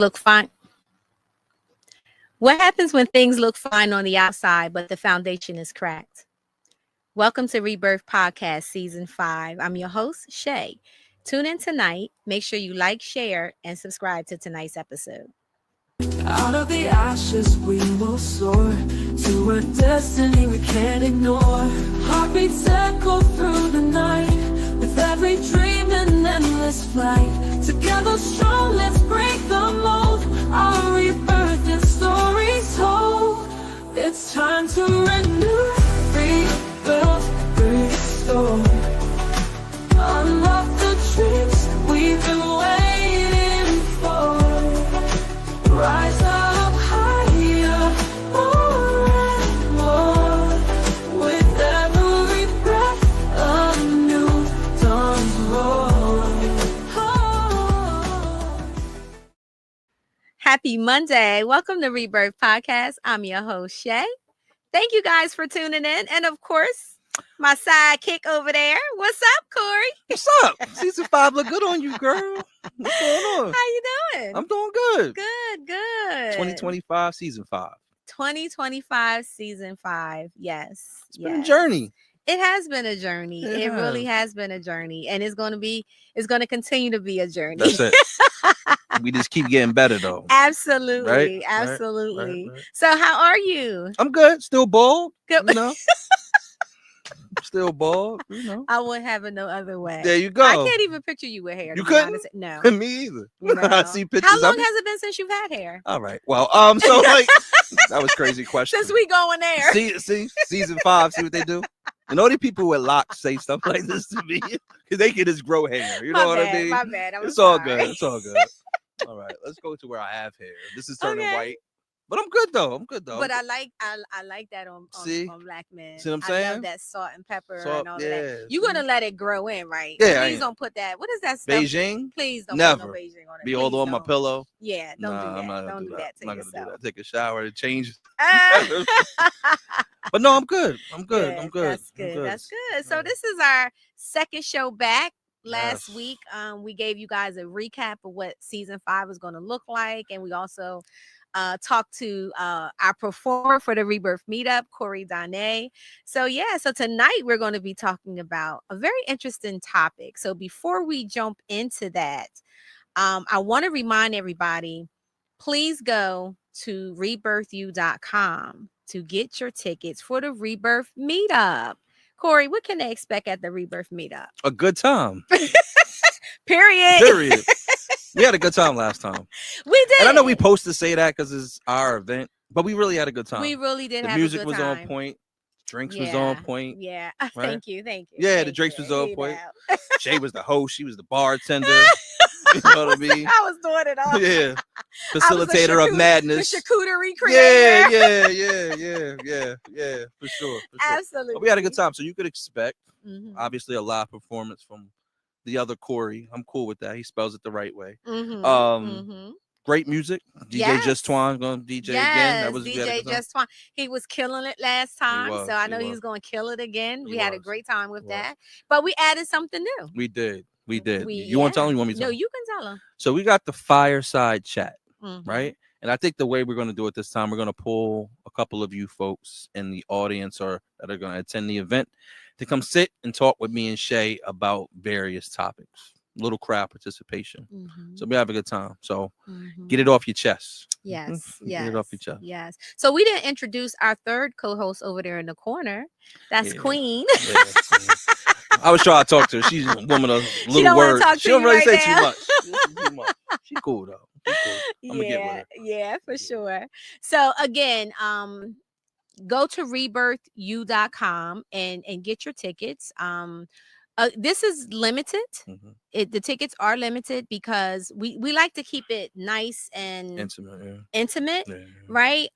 Look fine. What happens when things look fine on the outside, but the foundation is cracked? Welcome to Rebirth Podcast Season 5. I'm your host, Shay. Tune in tonight. Make sure you like, share, and subscribe to tonight's episode. Out of the ashes we will soar to a destiny we can't ignore. Heartbeats echo through the night with every dream and endless flight. Together strong, let's break the mold. Our rebirth and stories told. It's time to renew, rebuild, restore. Unlock the dreams we've been waiting for. Rise up higher, more and more. With every breath, a new dawn's roar. Oh. Happy Monday. Welcome to Rebirth Podcast. I'm your host, Shay. Thank you guys for tuning in. And of course, my sidekick over there. What's up, Corey? What's up? Season 5 look good on you, girl. What's going on? How you doing? I'm doing good. Good. 2025 season 5. 2025 season 5. Yes. It's been a journey. It has been a journey. It really has been a journey. And it's going to continue to be a journey. That's it. We just keep getting better though. Absolutely. Right? Absolutely. Right. So how are you? I'm good. Still bald. Good. You know. Still bald, you know. I wouldn't have it no other way. There you go. I can't even picture you with hair. You couldn't? No. Me either. No. I see pictures. How long has it been since you've had hair? All right. Well, so like that was a crazy question. Since we going there. See, season 5, see what they do? And all the people with locks say stuff like this to me because they can just grow hair. You know what I mean? My bad. It's all good. It's all good. All right, let's go to where I have hair. This is turning white, but I'm good though. But I like that on black men. See what I'm I saying? love that salt and pepper Salt, and all yeah, that. You're gonna let it grow in, right? Yeah. Please don't put that. What is that stuff? Beijing? Please don't Never. put no Beijing on it. Be all on my pillow. Yeah, don't do that. I'm not Don't do that to I'm not yourself. gonna do that. Take a shower to change. But no, I'm good. I'm good. Yes, I'm good. That's good. I'm good. That's good. So Yeah. this is our second show back. Last Yes. week, we gave you guys a recap of what season 5 is going to look like, and we also talked to our performer for the Rebirth meetup, Corey Dane. So tonight we're going to be talking about a very interesting topic. So before we jump into that, I want to remind everybody, please go to rebirthu.com to get your tickets for the Rebirth meetup. Corey, what can they expect at the Rebirth meetup? A good time. Period. We had a good time last time. We did. And I know we supposed to say that because it's our event, but we really had a good time. We really did. The have music a good was time. on point. Drinks was on point. Yeah. Right? Thank you. Yeah, the drinks was on point. Shay was the host. She was the bartender. You know what I mean? I was doing it all. Yeah. Facilitator of madness. The charcuterie creator. Yeah. For sure. Absolutely. But we had a good time. So you could expect, Mhm. obviously, a live performance from the other Corey. I'm cool with that. He spells it the right way. Mhm. Great music. DJ Yes. Just Twan going to DJ again. That was DJ Just Twan. He was killing it last time, so I know he he's was. going to kill it again. He We had a was. great time with He that, but we added something new. We did. You want to tell him? You want me to No, tell him? you can tell him. So we got the fireside chat, Mhm. right? And I think the way we're going to do it this time, we're going to pull a couple of you folks in the audience or that are going to attend the event to come sit and talk with me and Shay about various topics. Little crowd participation. Mhm. So we have a good time. So Mhm. get it off your chest. Yes. Get it off your chest. Yes. So we didn't introduce our third co-host over there in the corner. That's Yeah. Queen. Yeah. I was trying to talk to her. She's a woman of She little don't wanna words. talk to She don't you really right say now. too much. Too much. She cool though. She cool. I'm gonna get with her. Yeah, for sure. So again, go to rebirthu.com and get your tickets. This is limited. Mhm. The tickets are limited because we like to keep it nice and Intimate. Yeah. right?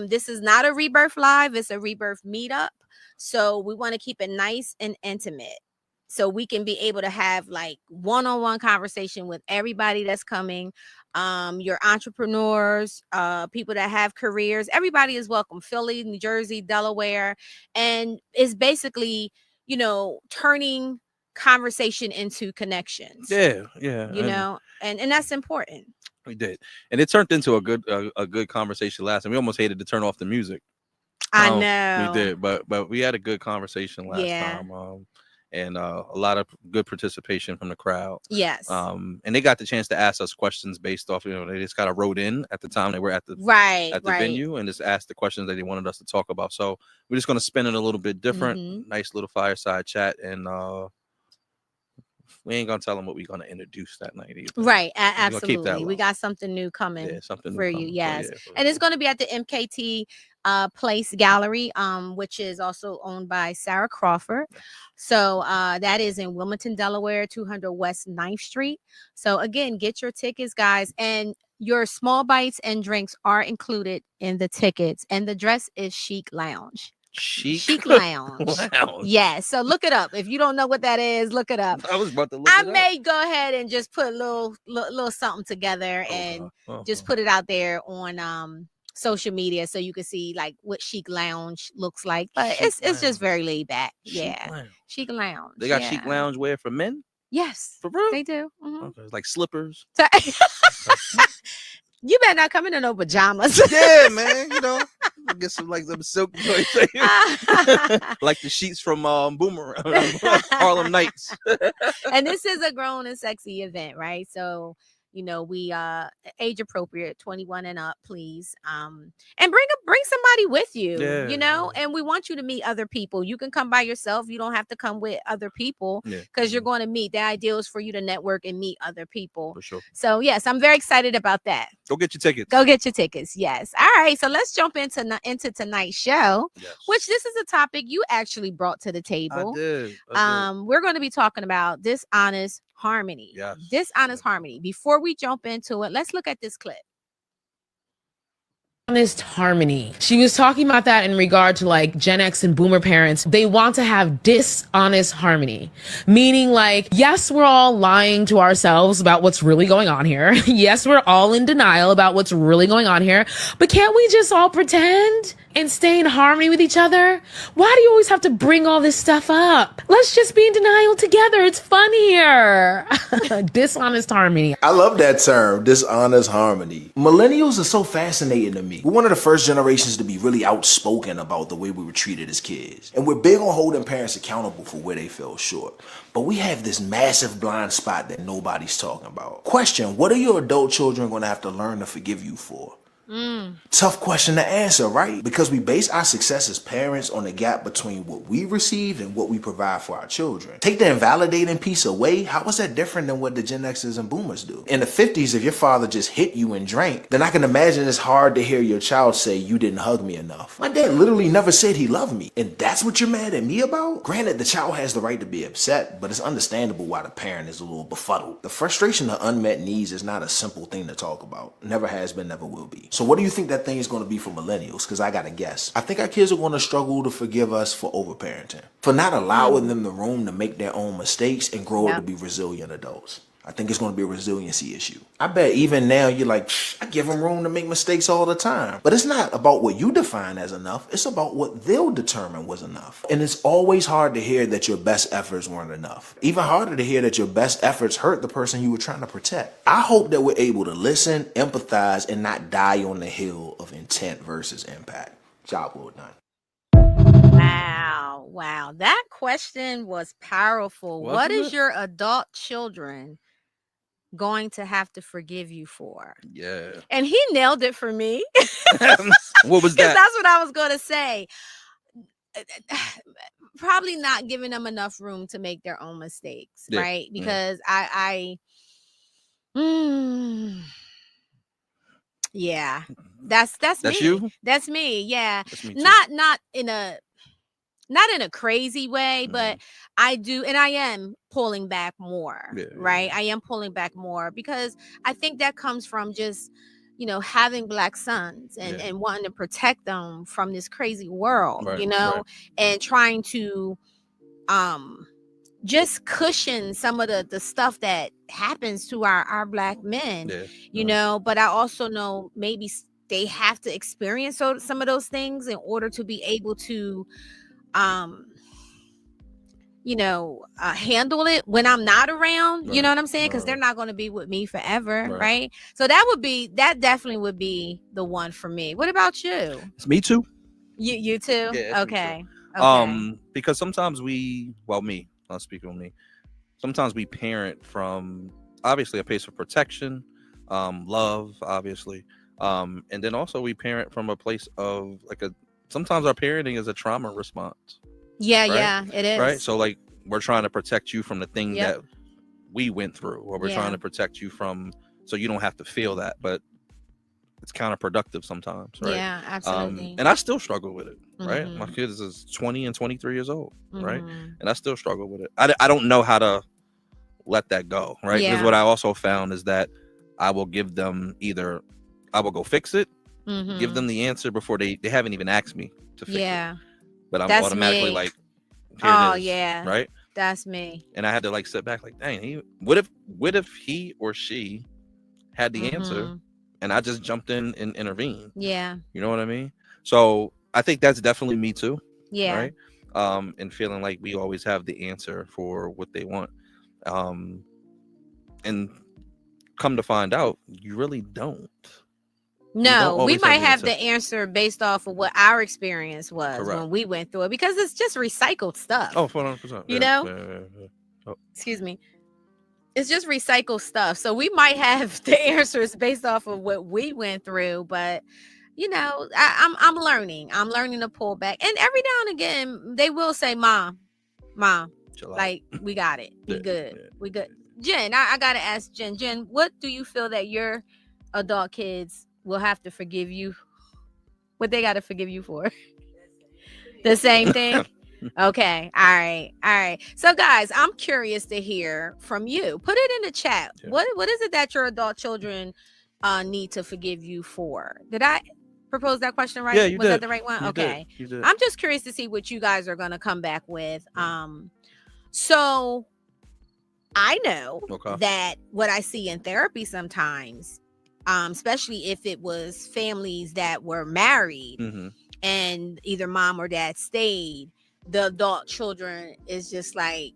This is not a Rebirth live, it's a Rebirth meetup. So we want to keep it nice and intimate. So we can be able to have like one-on-one conversation with everybody that's coming. Your entrepreneurs, people that have careers, everybody is welcome. Philly, New Jersey, Delaware. And it's basically, turning conversation into connections. Yeah. And that's important. We did, and it turned into a good conversation last time. We almost hated to turn off the music. I We know. did, but we had a good conversation last Yeah. time. And a lot of good participation from the crowd. Yes. And they got the chance to ask us questions based off, they just kind of wrote in at the time they were at the right. venue and just asked the questions that they wanted us to talk about. So we're just going to spin it a little bit different. Mhm. Nice little fireside chat, and we ain't gonna tell them what we're gonna introduce that night either. Right. We're gonna keep that Absolutely. We low. got something new coming Yeah, something for new you. coming. So, Yes. yeah, for And it's sure. going to be at the MKT Place Gallery, which is also owned by Sarah Crawford. So that is in Wilmington, Delaware, 200 West 9th Street. So again, get your tickets, guys. And your small bites and drinks are included in the tickets. And the dress is Chic Lounge. Chic Lounge. Lounge. Yes. So look it up. If you don't know what that is, look it up. I was about to look I it up. may go ahead and just put a little something together and just put it out there on social media so you can see like what Chic Lounge looks like. But Chic it's just Lounge. very laid back. Chic Yeah. Lounge. Chic Lounge. They got yeah. Chic Lounge wear for men? Yes. For real? They do. Mhm. Okay, like slippers. So- you better not come in no pajamas. Yeah, man. Get some like some silk joints. Like the sheets from Boomerang, Harlem Nights. And this is a grown and sexy event, right? So we age appropriate, 21 and up, please. And bring somebody with you, Yeah. and we want you to meet other people. You can come by yourself. You don't have to come with other people because you're going to meet. The idea is for you to network and meet other people. For sure. So yes, I'm very excited about that. Go get your tickets. Go get your tickets. Yes. All right. So let's jump into tonight's show, which this is a topic you actually brought to the table. I did. We're going to be talking about dishonest harmony. Yes. Dishonest harmony. Before we jump into it, let's look at this clip. Dishonest harmony. She was talking about that in regard to like Gen X and boomer parents. They want to have dishonest harmony, meaning like, yes, we're all lying to ourselves about what's really going on here. Yes, we're all in denial about what's really going on here, but can't we just all pretend and stay in harmony with each other? Why do you always have to bring all this stuff up? Let's just be in denial together. It's fun here. Dishonest harmony. I love that term, dishonest harmony. Millennials are so fascinating to me. We're one of the first generations to be really outspoken about the way we were treated as kids. And we're big on holding parents accountable for where they fell short. But we have this massive blind spot that nobody's talking about. Question, what are your adult children going to have to learn to forgive you for? Tough question to answer, right? Because we base our success as parents on the gap between what we received and what we provide for our children. Take the invalidating piece away, how is that different than what the Gen Xers and Boomers do? In the 50s, if your father just hit you and drank, then I can imagine it's hard to hear your child say, you didn't hug me enough. My dad literally never said he loved me, and that's what you're mad at me about? Granted, the child has the right to be upset, but it's understandable why the parent is a little befuddled. The frustration of unmet needs is not a simple thing to talk about. Never has been, never will be. So what do you think that thing is going to be for millennials? Because I got to guess. I think our kids are going to struggle to forgive us for overparenting, for not allowing them the room to make their own mistakes and grow up to be resilient adults. I think it's going to be a resiliency issue. I bet even now you're like, I give them room to make mistakes all the time. But it's not about what you define as enough. It's about what they'll determine was enough. And it's always hard to hear that your best efforts weren't enough. Even harder to hear that your best efforts hurt the person you were trying to protect. I hope that we're able to listen, empathize, and not die on the hill of intent versus impact. Job well done. Wow. That question was powerful. What is your adult children going to have to forgive you for? Yeah. And he nailed it for me. What was that? That's what I was going to say. Probably not giving them enough room to make their own mistakes, right? Because yeah, that's me. You? That's me. Yeah. That's me too. Not in a crazy way, but I do, and I am pulling back more, right? I am pulling back more because I think that comes from just, having Black sons and wanting to protect them from this crazy world, and trying to just cushion some of the stuff that happens to our Black men, but I also know maybe they have to experience some of those things in order to be able to handle it when I'm not around. You Right. know what I'm saying? Because they're Right. not going to be with me forever, Right. right? So that definitely would be the one for me. What about you? It's me too. You too? Yeah, it's me too. Okay. Okay. Because sometimes I'll speak on me. Sometimes we parent from obviously a place of protection, love, obviously. And then also we parent from a place of sometimes our parenting is a trauma response. Yeah, Right? yeah, it is. Right. So like we're trying to protect you from the thing Yep. that we went through, or we're Yeah. trying to protect you from so you don't have to feel that. But it's counterproductive sometimes, right? Yeah, absolutely. And I still struggle with it, right? Mhm. My kids is 20 and 23 years old, right? Mhm. And I still struggle with it. I don't know how to let that go, right? Because Yeah. what I also found is that I will give them I will go fix it, give them the answer before they haven't even asked me to fix it. Yeah. But I'm That's automatically me. like, here Oh, it is, yeah. right? That's me. And I had to sit back like, dang, what if he or she had the answer Mhm. and I just jumped in and intervened? Yeah. You know what I mean? So I think that's definitely me too, Yeah. right? And feeling like we always have the answer for what they want. And come to find out, you really don't. No, we always have might the have answer. the answer based off of what our experience was Correct. when we went through it, because it's just recycled stuff. Oh, 100%. You Yeah, know? yeah. Excuse me. It's just recycled stuff. So we might have the answers based off of what we went through, but I'm learning. I'm learning to pull back. And every now and again, they will say, Mom, Chill out. like, we got it. We Yeah, good. yeah, We good. Jen, I gotta ask Jen. Jen, what do you feel that your adult kids will have to forgive you? What they gotta forgive you for? The same thing? Okay. All right. So guys, I'm curious to hear from you. Put it in the chat. Yeah. What is it that your adult children need to forgive you for? Did I propose that question right? Yeah, you Was did. that the right one? You Okay. did. You did. I'm just curious to see what you guys are gonna come back with. So I know Okay. that what I see in therapy sometimes, especially if it was families that were married Mm-hmm. and either mom or dad stayed, the adult children is just like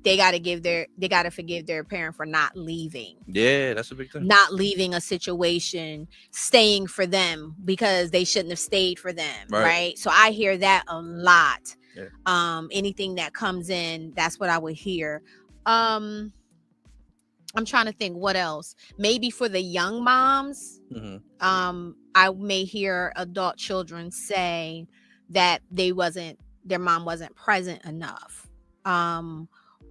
they got to forgive their parent for not leaving. Yeah, that's a big thing. Not leaving a situation, staying for them because they shouldn't have stayed for them, right? So I hear that a lot. Yeah. Anything that comes in, that's what I would hear. I'm trying to think what else. Maybe for the young moms, Mm-hmm. I may hear adult children say that their mom wasn't present enough.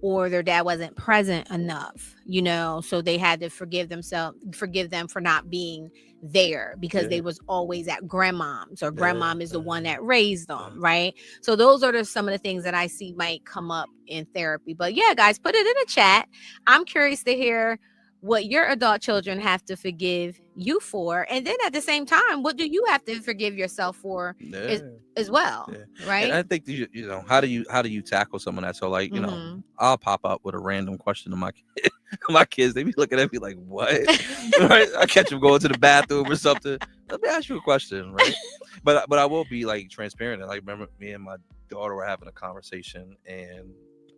Or their dad wasn't present enough, so they had to forgive them for not being there because they was always at grandmom's, or grandmom is the one that raised them, right? So those are some of the things that I see might come up in therapy. But yeah, guys, put it in the chat. I'm curious to hear what your adult children have to forgive you for, and then at the same time, what do you have to forgive yourself for as well, right? And I think how do you tackle some of that? So I'll pop up with a random question to my kids. They be looking at me like, what? Right? I catch them going to the bathroom or something. Let me ask you a question, right? But I will be transparent. And remember, me and my daughter were having a conversation, and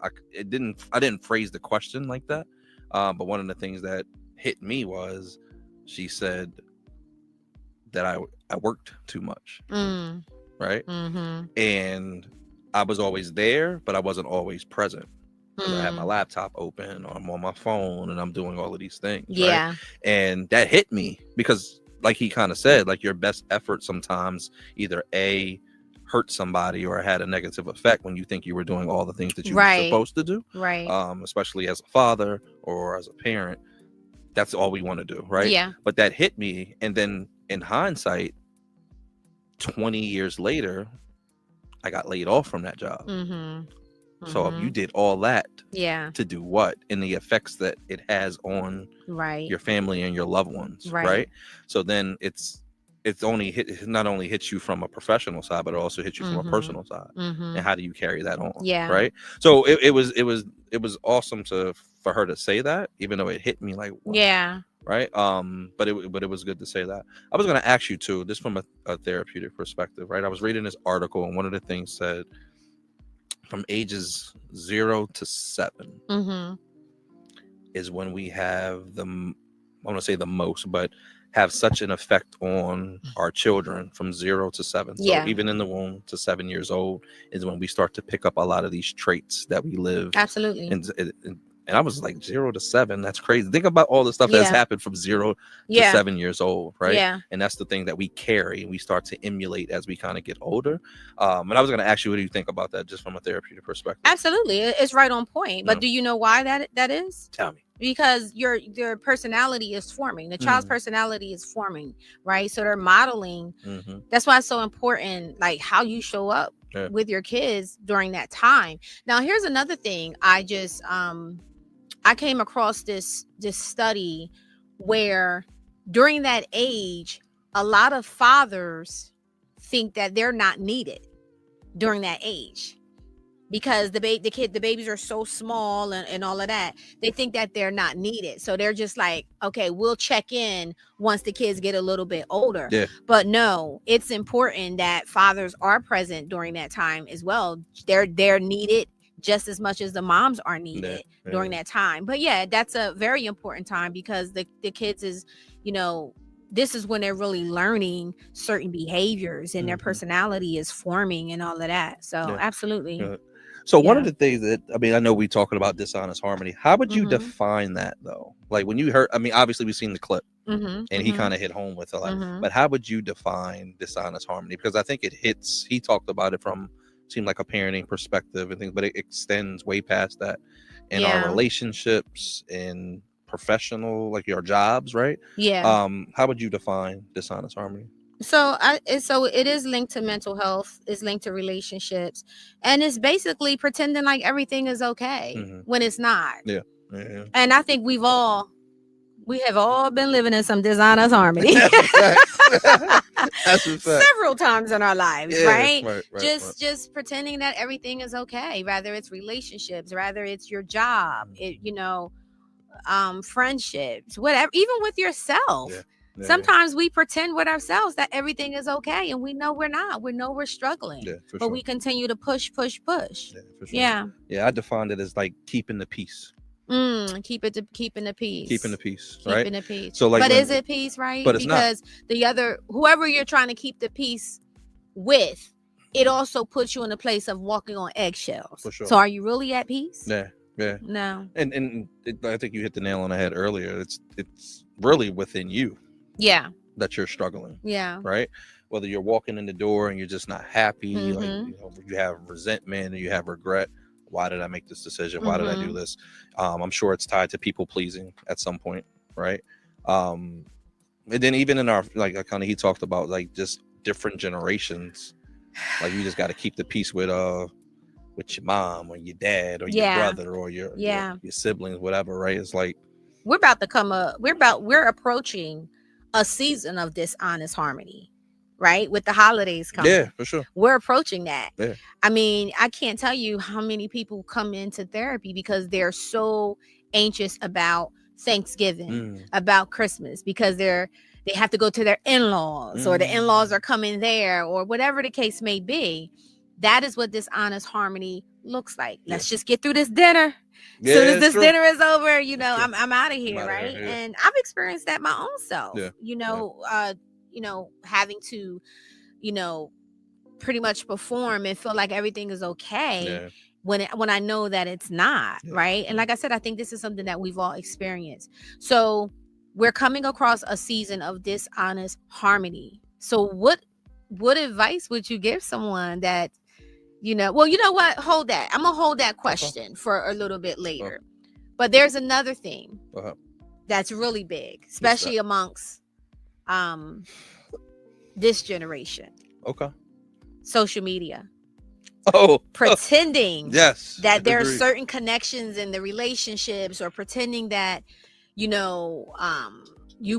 I didn't phrase the question like that. But one of the things that hit me was she said that I worked too much, right? Mm-hmm. And I was always there, but I wasn't always present. I had my laptop open, or I'm on my phone, and I'm doing all of these things. Yeah. Right? And that hit me because, like he kind of said, your best effort sometimes either hurt somebody or had a negative effect when you think you were doing all the things that you were supposed to do, right? Especially as a father or as a parent, that's all we want to do, right? Yeah. But that hit me, and then in hindsight, 20 years later, I got laid off from that job. So if you did all that, to do what? And the effects that it has on your family and your loved ones, right? So then it's not only hits you from a professional side, but it also hits you from a personal side. And how do you carry that on? Yeah. Right. So it was awesome for her to say that, even though it hit me like, what? Yeah. Right. But it was good to say that. I was going to ask you too, just from a therapeutic perspective, right? I was reading this article, and one of the things said from ages 0 to 7 Mm-hmm. is when we have I want to say the most, but have such an effect on our children from 0 to 7. So Yeah. even in the womb to 7 years old is when we start to pick up a lot of these traits that we live. Absolutely. And I was like 0 to 7. That's crazy. Think about all the stuff that's happened from 0 to 7 years old, right? Yeah. And that's the thing that we carry and we start to emulate as we kind of get older. And I was going to ask you, what do you think about that, just from a therapeutic perspective? Absolutely, it's right on point. But Yeah. do you know why that is? Tell me. Because your personality is forming. The child's personality is forming, right? So they're modeling. Mm-hmm. That's why it's so important, like how you show up with your kids during that time. Now, here's another thing. I came across this study where during that age, a lot of fathers think that they're not needed during that age because the babies are so small and all of that. They think that they're not needed. So they're just like, okay, we'll check in once the kids get a little bit older. Yeah. But no, it's important that fathers are present during that time as well. They're needed just as much as the moms are needed during that time. But yeah, that's a very important time because the kids is, this is when they're really learning certain behaviors and their personality is forming and all of that. So absolutely. So one of the things that, I know we talking about dishonest harmony. How would you define that though? Like when you heard, obviously we've seen the clip and he kind of hit home with it, but how would you define dishonest harmony? Because I think he talked about it from, seemed like a parenting perspective and things, but it extends way past that in our relationships, in professional, like your jobs, right? Yeah. How would you define dishonest harmony? So it is linked to mental health, it's linked to relationships, and it's basically pretending like everything is okay when it's not. Yeah. And I think we have all been living in some dishonest harmony. That's a fact. Several times in our lives, right? Just pretending that everything is okay, whether it's relationships, whether it's your job, friendships, whatever, even with yourself. Sometimes we pretend with ourselves that everything is okay and we know we're not. We know we're struggling, but we continue to push. Yeah, for sure. Yeah, I defined it as like keeping the peace. Keeping the peace. Keeping the peace, right? Keeping the peace. So like, but is it peace, right? But it's because whoever you're trying to keep the peace with, it also puts you in a place of walking on eggshells. For sure. So are you really at peace? Yeah. No. And I think you hit the nail on the head earlier. It's really within you. Yeah. That you're struggling. Yeah. Right. Whether you're walking in the door and you're just not happy, like you have resentment and you have regret. Why did I make this decision? Why did I do this? I'm sure it's tied to people pleasing at some point, right? And then even in our, like, he talked about like just different generations. Like you just got to keep the peace with your mom or your dad or your brother or your siblings, whatever, right? It's like we're approaching a season of dishonest harmony, right? With the holidays coming. Yeah, for sure. We're approaching that. Yeah. I can't tell you how many people come into therapy because they're so anxious about Thanksgiving, about Christmas, because they have to go to their in-laws or the in-laws are coming there or whatever the case may be. That is what dishonest harmony looks like. Let's just get through this dinner. As soon as this dinner is over, I'm out of here, right? And I've experienced that my own self. Having to, pretty much perform and feel like everything is okay when I know that it's not, right? And like I said, I think this is something that we've all experienced. So we're coming across a season of dishonest harmony. So what advice would you give someone that, well, you know what? Hold that. I'm going to hold that question for a little bit later. But there's another thing that's really big, especially amongst this generation. Okay. Social media. Oh, pretending that there are Agreed. certain connections in the relationships, or pretending that, you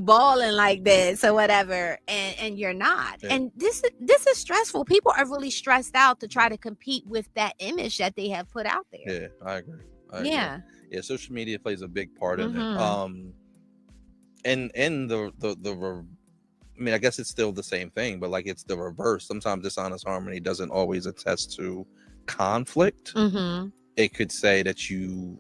balling like this or whatever, and you're not. And this is stressful. People are really stressed out to try to compete with that image that they have put out there. Yeah, I agree. Yeah, social media plays a big part in it. And I guess it's still the same thing, but like it's the reverse. Sometimes dishonest harmony doesn't always attest to conflict, Mm-hmm. it could say that you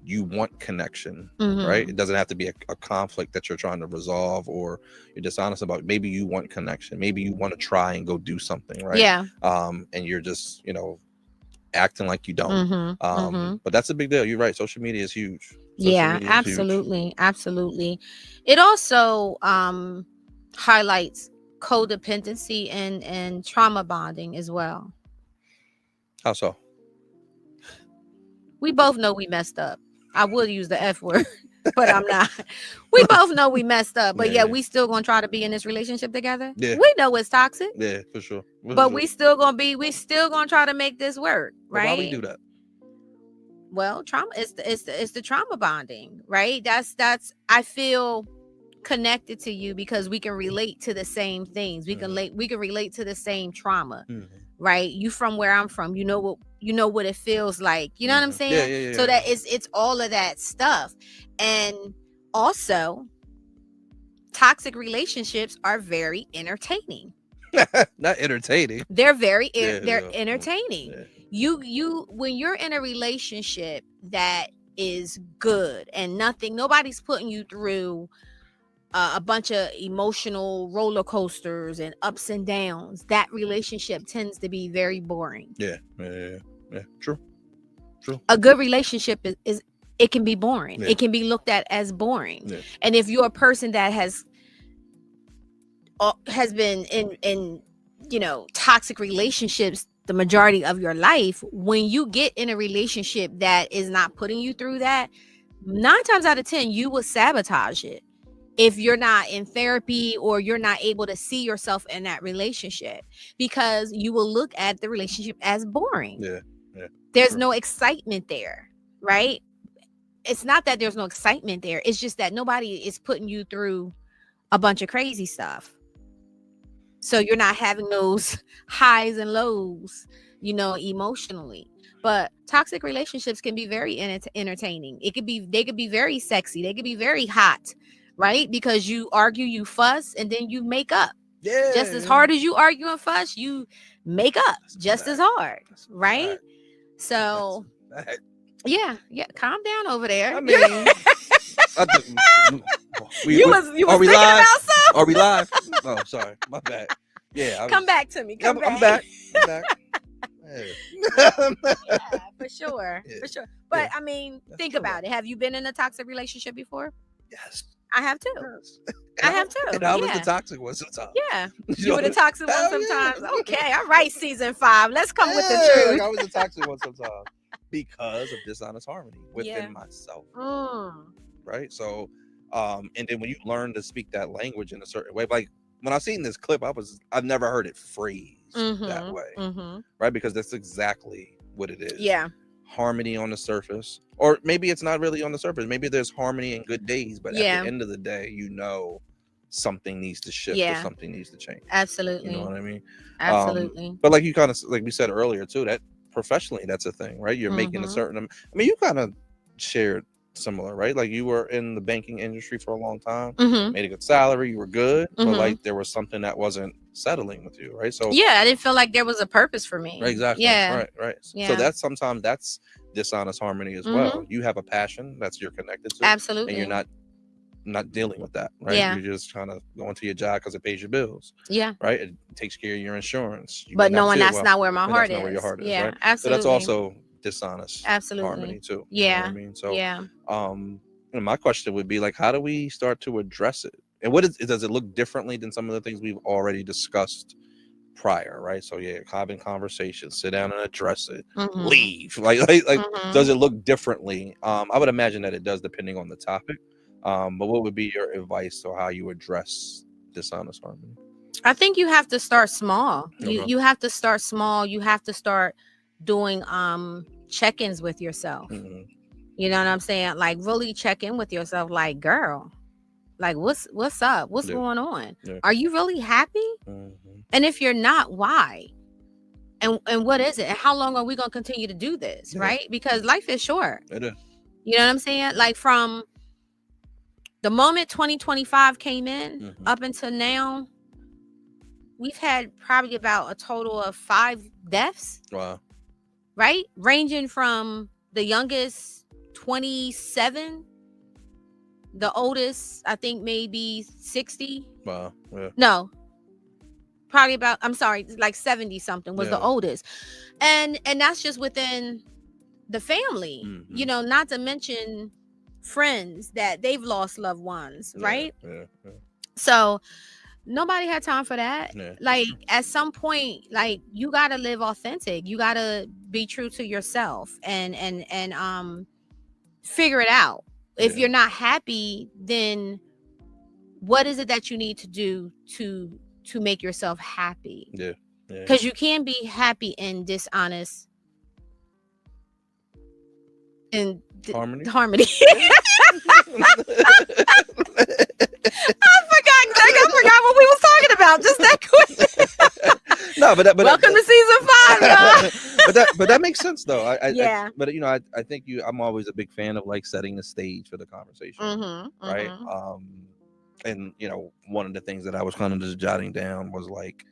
want connection, Mm-hmm. right? It doesn't have to be a conflict that you're trying to resolve or you're dishonest about. Maybe you want connection. Maybe you want to try and go do something, right? Yeah. And you're just, acting like you don't. Mm-hmm. Mm-hmm. But that's a big deal. You're right. Social media is huge. Yeah, absolutely. Absolutely. It also highlights codependency and trauma bonding as well. How so? We both know we messed up. I would use the F word, but I'm not. We both know we messed up, but Yeah. we still gonna try to be in this relationship together. Yeah. We know it's toxic. Yeah, for sure. But we still gonna try to make this work, But right? why we do that? Well, trauma is the trauma bonding, right? That's I feel connected to you because we can relate to the same things. We can relate to the same trauma, right? You from where I'm from, you know what it feels like. You know what I'm saying? Yeah. So that it's all of that stuff. And also, toxic relationships are very entertaining. Not entertaining. They're very they're entertaining. Yeah. You when you're in a relationship that is good and nobody's putting you through a bunch of emotional roller coasters and ups and downs, that relationship tends to be very boring. Yeah. True. A good relationship is it can be boring. Yeah. It can be looked at as boring. Yeah. And if you're a person that has been in toxic relationships the majority of your life, when you get in a relationship that is not putting you through that, 9 times out of 10 you will sabotage it if you're not in therapy or you're not able to see yourself in that relationship, because you will look at the relationship as boring. There's no excitement there, right? It's not that there's no excitement there, it's just that nobody is putting you through a bunch of crazy stuff. So you're not having those highs and lows, emotionally. But toxic relationships can be very entertaining. They could be very sexy. They could be very hot, right? Because you argue, you fuss, and then you make up. Yeah. Just as hard as you argue and fuss, you make up just as hard, right? So, yeah. Calm down over there. I mean, Are we live? Are we live? Oh, sorry, my bad. Yeah, come back to me. I'm back. Yeah. For sure. But I mean, think about it. Have you been in a toxic relationship before? Yes, I have too. yes. I have too. And I was the toxic one sometimes. Yeah, you were the toxic one sometimes. Yeah. Okay, all right, season 5. Let's come with the truth. I was the toxic one sometimes because of dishonest harmony within myself. Right. So, and then when you learn to speak that language in a certain way, like when I seen this clip, I've never heard it phrased that way, right? Because that's exactly what it is. Yeah. Harmony on the surface, or maybe it's not really on the surface. Maybe there's harmony and good days, but at the end of the day, something needs to shift or something needs to change. Absolutely. You know what I mean? Absolutely. But like you kind of, like we said earlier too, that professionally, that's a thing, right? You're making a certain, I mean, you kind of shared similar, right? Like you were in the banking industry for a long time, made a good salary, you were good, but like there was something that wasn't settling with you, right? So I didn't feel like there was a purpose for me. Right, exactly. Right. Yeah. So that's dishonest harmony as well. You have a passion that's you're connected to, absolutely, and you're not dealing with that, right? You're just kind of going to your job because it pays your bills, right? It takes care of your insurance, but knowing that's not where my heart is. Not where your heart is, right? Absolutely. So that's also dishonest harmony too. Yeah. You know what I mean? So and my question would be like, how do we start to address it? And does it look differently than some of the things we've already discussed prior, right? So having conversations, sit down and address it, leave. Like does it look differently? I would imagine that it does, depending on the topic. But what would be your advice or how you address dishonest harmony? I think you have to start small. You have to start small. You have to start doing check-ins with yourself. You know what I'm saying? Like really check in with yourself. Like, girl, like what's up? What's going on? Are you really happy? And if you're not, why? And what is it? And how long are we gonna continue to do this? Right? Because life is short. It is. You know what I'm saying? Like from the moment 2025 came in up until now, we've had probably about a total of 5 deaths. Wow. right? Ranging from the youngest 27, the oldest I think maybe 60. Wow. Yeah. No, probably about, I'm sorry, like 70 something was the Yeah. oldest. And that's just within the family, Mhm. you know, not to mention friends that they've lost loved ones, right? Yeah. Yeah. So nobody had time for that. Yeah. Like at some point, like you gotta live authentic. You gotta be true to yourself and figure it out. If Yeah. you're not happy, then what is it that you need to do to make yourself happy? Yeah. Yeah. Because you can be happy and dishonest in Harmony. harmony. I forgot what we was talking about just that quick. No, but Welcome to season 5, y'all. but that makes sense though. Yeah. But you know, I think I'm always a big fan of like setting the stage for the conversation, right? And you know, one of the things that I was kind of just jotting down was like,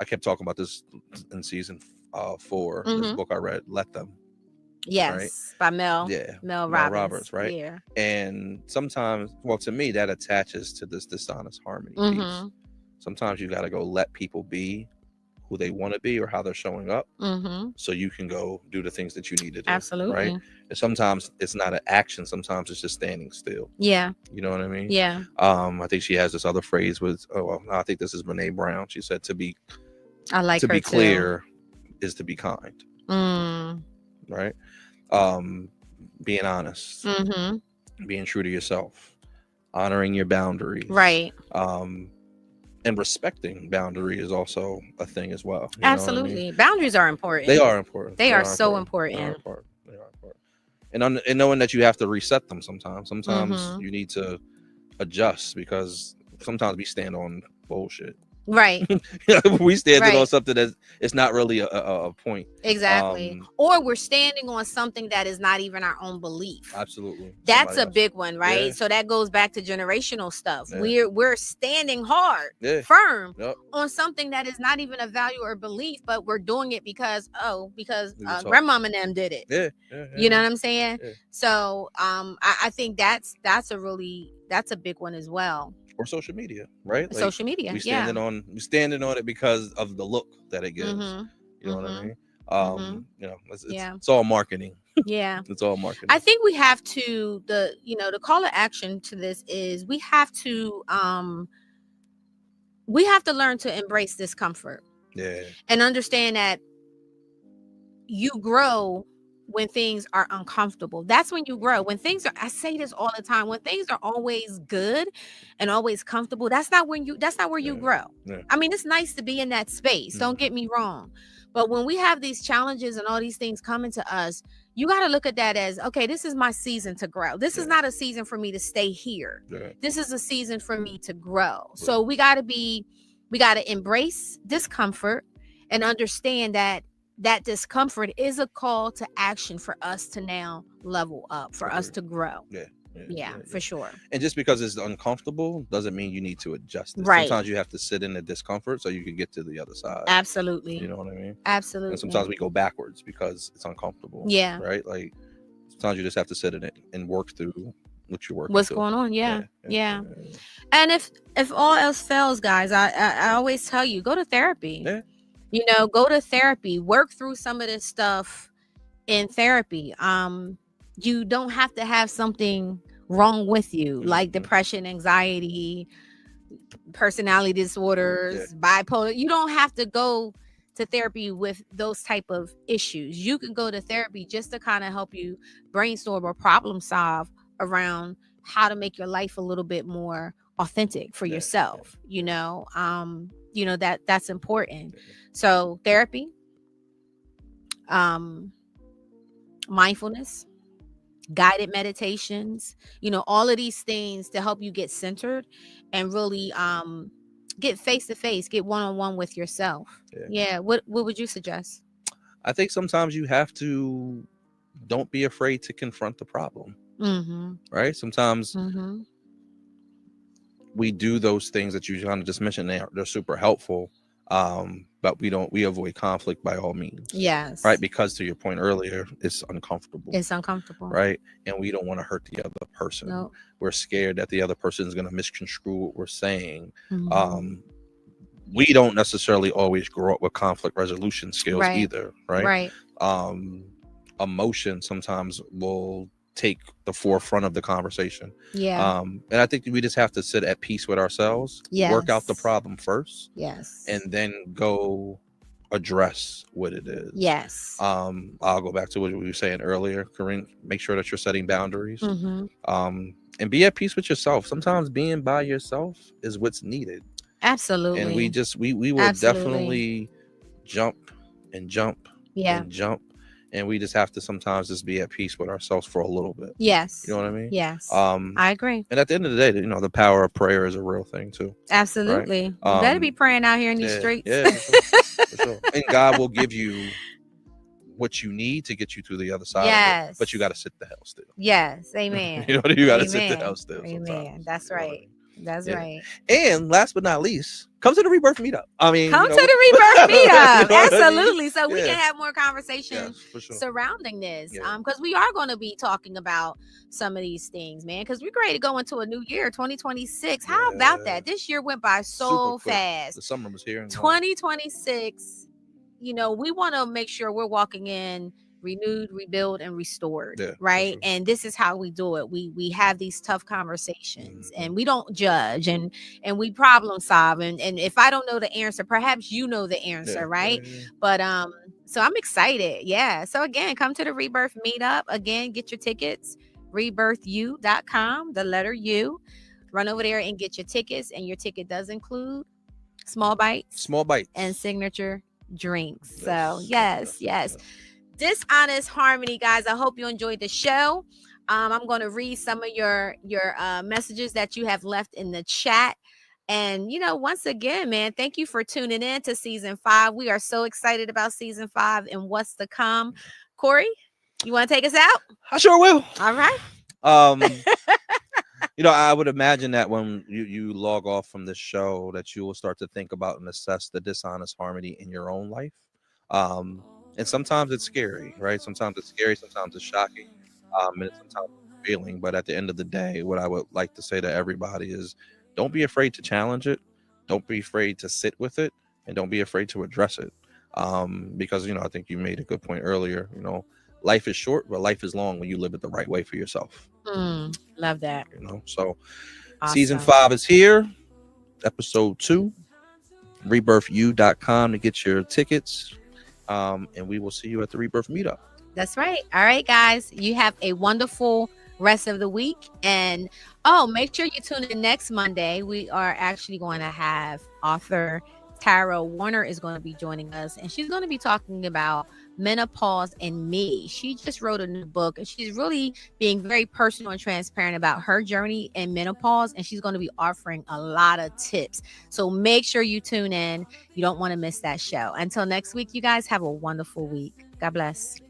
I kept talking about this in season 4. This book I read, Let Them. Yes, right? By Mel Robbins, right? Yeah. And sometimes, well, to me, that attaches to this dishonest harmony piece. Sometimes you got to go let people be who they want to be or how they're showing up, so you can go do the things that you need to do. Absolutely. Right. And sometimes it's not an action. Sometimes it's just standing still. Yeah. You know what I mean? Yeah. I think she has this other phrase with, I think this is Brene Brown. She said to be clear is to be kind. Right. Being honest, being true to yourself, honoring your boundaries, right. And respecting boundary is also a thing as well. Absolutely. I mean? Boundaries are important. They are important. They are so important. They are important. And knowing that you have to reset them sometimes. Sometimes you need to adjust because sometimes we stand on bullshit. Right. We standing on something that it's not really a point. Exactly. Or we're standing on something that is not even our own belief. Absolutely. That's a big one, right? Yeah. So that goes back to generational stuff. Yeah. We're standing hard, firm on something that is not even a value or belief, but we're doing it because grandmama and them did it. Yeah. You know what I'm saying? Yeah. So I think that's a big one as well. Or social media, right? Like social media. We standing on it because of the look that it gives. You know what I mean? You know, it's all marketing. Yeah. It's all marketing. I think we have to the call to action to this is we have to learn to embrace discomfort. Yeah. And understand that you grow when things are uncomfortable. That's when you grow. When things are, I say this all the time, when things are always good and always comfortable, that's not where you grow. Yeah. I mean, it's nice to be in that space. Don't get me wrong. But when we have these challenges and all these things coming to us, you got to look at that as, okay, this is my season to grow. This is not a season for me to stay here. Yeah. This is a season for me to grow. Yeah. So we got to embrace discomfort and understand that discomfort is a call to action for us to now level up, for us to grow. Yeah, for sure. And just because it's uncomfortable doesn't mean you need to adjust it. Right. Sometimes you have to sit in the discomfort so you can get to the other side. Absolutely. You know what I mean? Absolutely. And sometimes we go backwards because it's uncomfortable. Yeah. Right? Like sometimes you just have to sit in it and work through what you're working what's through. going on. Yeah. And if all else fails, guys, I always tell you, go to therapy. Yeah. Go to therapy, work through some of this stuff in therapy. You don't have to have something wrong with you, like depression, anxiety, personality disorders, bipolar. You don't have to go to therapy with those type of issues. You can go to therapy just to kind of help you brainstorm or problem solve around how to make your life a little bit more authentic for yourself. That's important. So therapy, mindfulness, guided meditations, all of these things to help you get centered and really get face to face, get one-on-one with yourself. What would you suggest? I think sometimes you have to don't be afraid to confront the problem. Right? Sometimes we do those things that you kind of just mentioned. They're super helpful. But we avoid conflict by all means. Yes. Right. Because to your point earlier, it's uncomfortable. It's uncomfortable. Right. And we don't want to hurt the other person. Nope. We're scared that the other person is going to misconstrue what we're saying. Mhm. We don't necessarily always grow up with conflict resolution skills Right. either. Right. Right. Emotion sometimes will take the forefront of the conversation. Yeah. And I think we just have to sit at peace with ourselves, work out the Yes. problem first, Yes. and then go address what it is. Yes. I'll go back to what we were saying earlier, Corinne. Make sure that you're setting boundaries. And be at peace with yourself. Sometimes being by yourself is what's needed. Absolutely. And we will definitely jump and jump Yeah. and jump. And we just have to sometimes just be at peace with ourselves for a little bit. Yes. You know what I mean? Yes. I agree. And at the end of the day, the power of prayer is a real thing too. Absolutely. You better be praying out here in these streets. Yeah, for sure, for sure. And God will give you what you need to get you to the other side. Yes. Of it, but you got to sit the hell still. Yes. Amen. You got to sit the hell still. Amen. Sometimes. That's right. That's right. And last but not least, come to the Rebirth Meetup. I mean, come to the Rebirth Meetup. Absolutely. So we Yeah. can have more conversation for sure. surrounding this. Yeah. Because we are going to be talking about some of these things, man. Because we're ready to go into a new year, 2026. How about that? This year went by so fast. The summer was here. 2026. We want to make sure we're walking in renewed, rebuild, and restored, right? Sure. And this is how we do it. We have these tough conversations, and we don't judge, and we problem solve. And if I don't know the answer, perhaps you know the answer, right? Yeah. But so I'm excited. Yeah. So again, come to the Rebirth Meetup. Again, get your tickets, rebirthu.com, the letter U. Run over there and get your tickets, and your ticket does include small bites, and signature drinks. So yes. Dishonest Harmony, guys. I hope you enjoyed the show. I'm going to read some of your messages that you have left in the chat. And, once again, man, thank you for tuning in to season 5. We are so excited about season 5 and what's to come. Corey, you want to take us out? I sure will. All right. I would imagine that when you log off from this show, that you will start to think about and assess the dishonest harmony in your own life. And sometimes it's scary, right? Sometimes it's scary, sometimes it's shocking, and sometimes it's feeling. But at the end of the day, what I would like to say to everybody is, don't be afraid to challenge it. Don't be afraid to sit with it, and don't be afraid to address it. Because I think you made a good point earlier. Life is short, but life is long when you live it the right way for yourself. Love that. So awesome. Season 5 is here, episode 2. Rebirthu.com to get your tickets. And we will see you at the Rebirth Meetup. That's right. All right, guys. You have a wonderful rest of the week. And make sure you tune in next Monday. We are actually going to have author Tara Warner is going to be joining us. And she's going to be talking about menopause and me. She just wrote a new book, and she's really being very personal and transparent about her journey in menopause, and she's going to be offering a lot of tips. So make sure you tune in. You don't want to miss that show. Until next week, you guys have a wonderful week. God bless.